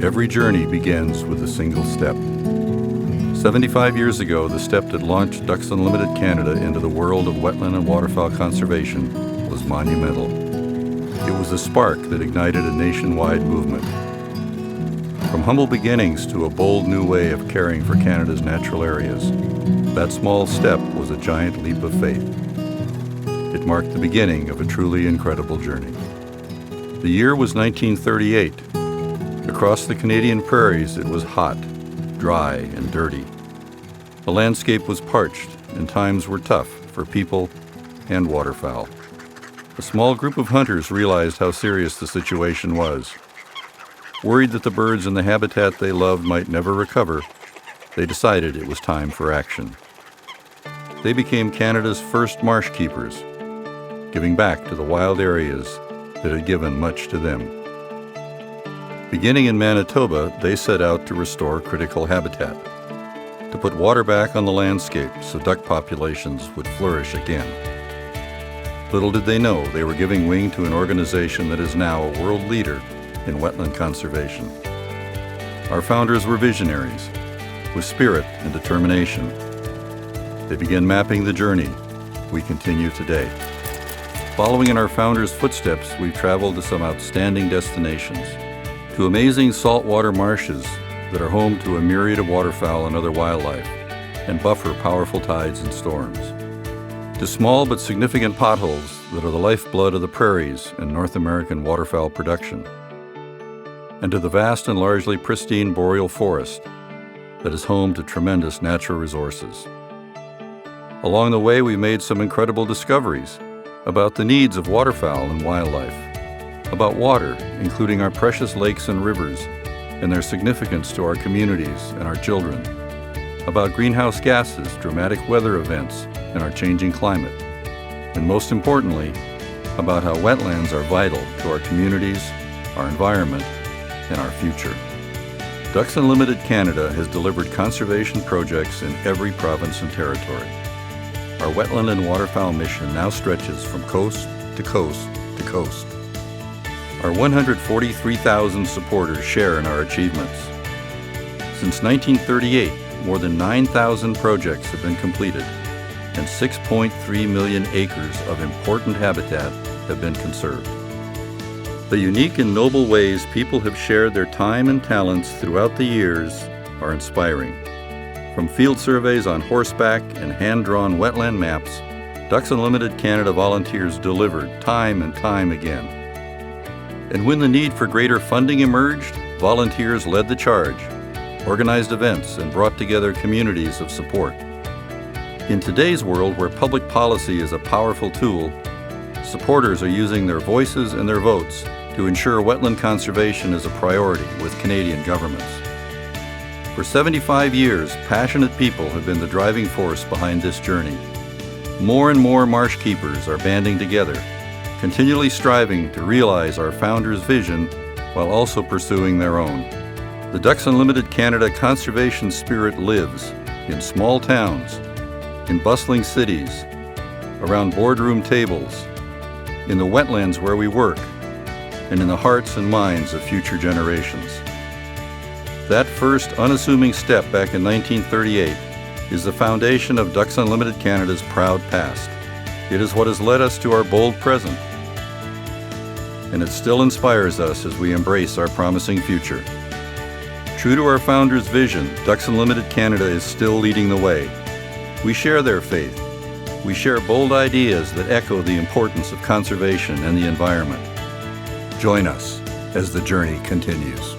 Every journey begins with a single step. 75 years ago, the step that launched Ducks Unlimited Canada into the world of wetland and waterfowl conservation was monumental. It was a spark that ignited a nationwide movement. From humble beginnings to a bold new way of caring for Canada's natural areas, that small step was a giant leap of faith. It marked the beginning of a truly incredible journey. The year was 1938. Across the Canadian prairies, it was hot, dry, and dirty. The landscape was parched, and times were tough for people and waterfowl. A small group of hunters realized how serious the situation was. Worried that the birds in the habitat they loved might never recover, they decided it was time for action. They became Canada's first marsh keepers, giving back to the wild areas that had given much to them. Beginning in Manitoba, they set out to restore critical habitat, to put water back on the landscape so duck populations would flourish again. Little did they know they were giving wing to an organization that is now a world leader in wetland conservation. Our founders were visionaries, with spirit and determination. They began mapping the journey we continue today. Following in our founders' footsteps, we've traveled to some outstanding destinations, to amazing saltwater marshes that are home to a myriad of waterfowl and other wildlife, and buffer powerful tides and storms, to small but significant potholes that are the lifeblood of the prairies and North American waterfowl production, and to the vast and largely pristine boreal forest that is home to tremendous natural resources. Along the way, we made some incredible discoveries about the needs of waterfowl and wildlife, about water, including our precious lakes and rivers, and their significance to our communities and our children, about greenhouse gases, dramatic weather events, and our changing climate, and most importantly, about how wetlands are vital to our communities, our environment, and our future. Ducks Unlimited Canada has delivered conservation projects in every province and territory. Our wetland and waterfowl mission now stretches from coast to coast to coast. Our 143,000 supporters share in our achievements. Since 1938, more than 9,000 projects have been completed, and 6.3 million acres of important habitat have been conserved. The unique and noble ways people have shared their time and talents throughout the years are inspiring. From field surveys on horseback and hand-drawn wetland maps, Ducks Unlimited Canada volunteers delivered time and time again. And when the need for greater funding emerged, volunteers led the charge, organized events, and brought together communities of support. In today's world, where public policy is a powerful tool, supporters are using their voices and their votes to ensure wetland conservation is a priority with Canadian governments. For 75 years, passionate people have been the driving force behind this journey. More and more marsh keepers are banding together, continually striving to realize our founders' vision while also pursuing their own. The Ducks Unlimited Canada conservation spirit lives in small towns, in bustling cities, around boardroom tables, in the wetlands where we work, and in the hearts and minds of future generations. That first unassuming step back in 1938 is the foundation of Ducks Unlimited Canada's proud past. It is what has led us to our bold present, and it still inspires us as we embrace our promising future. True to our founders' vision, Ducks Unlimited Canada is still leading the way. We share their faith. We share bold ideas that echo the importance of conservation and the environment. Join us as the journey continues.